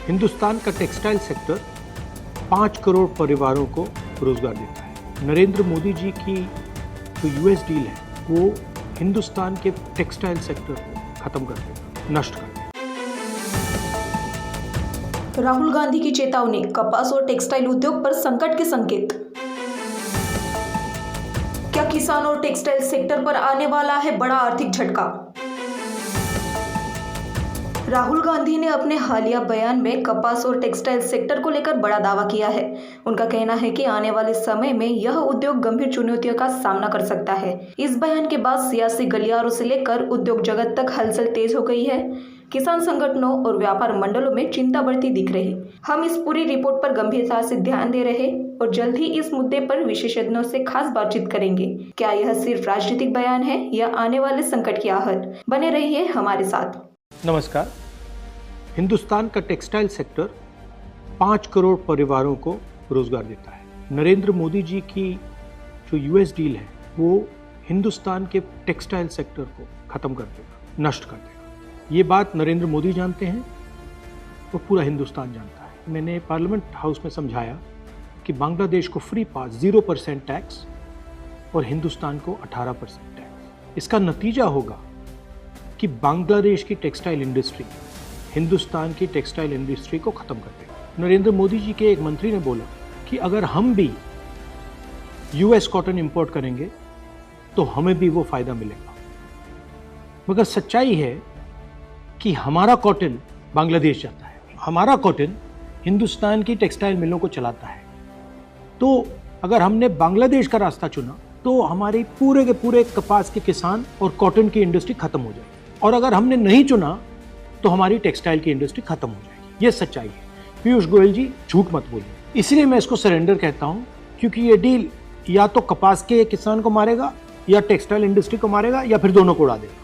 हिंदुस्तान का textile sector 5 crore परिवारों को रोजगार देता है। नरेंद्र मोदी जी की जो यूएस डील है वो हिंदुस्तान के टेक्सटाइल सेक्टर को खत्म कर देगा, नष्ट कर देगा। राहुल गांधी की चेतावनी, कपास और टेक्सटाइल उद्योग पर संकट के संकेत। क्या किसान और टेक्सटाइल सेक्टर पर आने वाला है बड़ा आर्थिक झटका? राहुल गांधी ने अपने हालिया बयान में कपास और टेक्सटाइल सेक्टर को लेकर बड़ा दावा किया है। उनका कहना है कि आने वाले समय में यह उद्योग गंभीर चुनौतियों का सामना कर सकता है। इस बयान के बाद सियासी गलियारों से लेकर उद्योग जगत तक हलचल तेज हो गई है। किसान संगठनों और व्यापार मंडलों में चिंता बढ़ती दिख रही। हम इस पूरी रिपोर्ट पर गंभीरता से ध्यान दे रहे और जल्द ही इस मुद्दे पर विशेषज्ञों से खास बातचीत करेंगे। क्या यह सिर्फ राजनीतिक बयान है या आने वाले संकट की आहट? बने रहिए हमारे साथ। नमस्कार। हिंदुस्तान का टेक्सटाइल सेक्टर 5 करोड़ परिवारों को रोजगार देता है। नरेंद्र मोदी जी की जो यूएस डील है वो हिंदुस्तान के टेक्सटाइल सेक्टर को खत्म कर देगा, नष्ट कर देगा। ये बात नरेंद्र मोदी जानते हैं और पूरा हिंदुस्तान जानता है। मैंने पार्लियामेंट हाउस में समझाया कि बांग्लादेश को फ्री पास 0% टैक्स और हिंदुस्तान को 18% टैक्स। इसका नतीजा होगा कि बांग्लादेश की टेक्सटाइल इंडस्ट्री हिंदुस्तान की टेक्सटाइल इंडस्ट्री को खत्म कर देगा। नरेंद्र मोदी जी के एक मंत्री ने बोला कि अगर हम भी यूएस कॉटन इंपोर्ट करेंगे तो हमें भी वो फायदा मिलेगा। मगर सच्चाई है कि हमारा कॉटन बांग्लादेश जाता है, हमारा कॉटन हिंदुस्तान की टेक्सटाइल मिलों को चलाता है। तो अगर हमने बांग्लादेश का रास्ता चुना तो हमारे पूरे के पूरे कपास के किसान और कॉटन की इंडस्ट्री खत्म हो जाएगी, और अगर हमने नहीं चुना तो हमारी टेक्सटाइल की इंडस्ट्री खत्म हो जाएगी। ये सच्चाई है। पीयूष गोयल जी, झूठ मत बोलिए। इसलिए मैं इसको सरेंडर कहता हूं, क्योंकि ये डील या तो कपास के किसान को मारेगा या टेक्सटाइल इंडस्ट्री को मारेगा या फिर दोनों को उड़ा देगा।